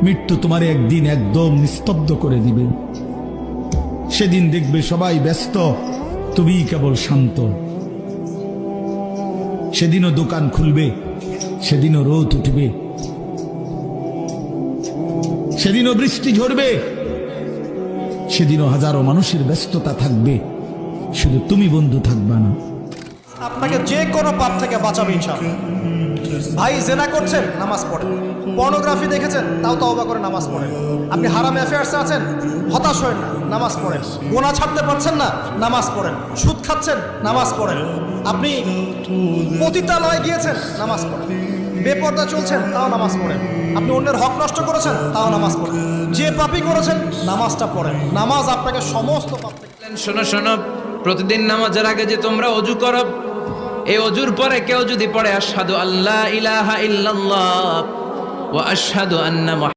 মৃত্যু তোমার একদিন একদম নিস্তব্ধ করে দিবে। সেদিন দেখবে সবাই ব্যস্ত, তুমি কেবল শান্ত। সেদিনও দোকান খুলবে, সেদিনও রোদ উঠবে, সেদিনও বৃষ্টি ঝরবে, সেদিনও হাজারো মানুষের ব্যস্ততা থাকবে, শুধু তুমি বন্ধু থাকবা না। আপনাকে যে কোনো পাপ থেকে বাঁচাবে ইনশাআল্লাহ। ভাই জেনা করছেন, নামাজ পড়েন। পর্নোগ্রাফি দেখেছেন, তাও তওবা করে নামাজ পড়েন। আপনি হারাম অ্যাফেয়ার্সে আছেন, হতাশ হয়েন না, নামাজ পড়েন। গোনা ছাড়তে পারছেন না, নামাজ পড়েন। সুদ খাচ্ছেন, নামাজ পড়েন। আপনি পতিতালয়ে গিয়েছেন, নামাজ পড়েন। বেপর্দা চলছেন, তাও নামাজ পড়েন। আপনি অন্যের হক নষ্ট করেছেন, তাও নামাজ পড়েন। যে পাপই করেছেন, নামাজটা পড়েন। নামাজ আপনাকে সমস্ত পাপ থেকে। শোনো শোনো, প্রতিদিন নামাজের আগে যে তোমরা ওযু করো, এই ওযুর পরে কেউ যদি পড়ে আশহাদু আল্লা ইলাহা ইল্লাল্লাহ ওয়া আশহাদু আন্না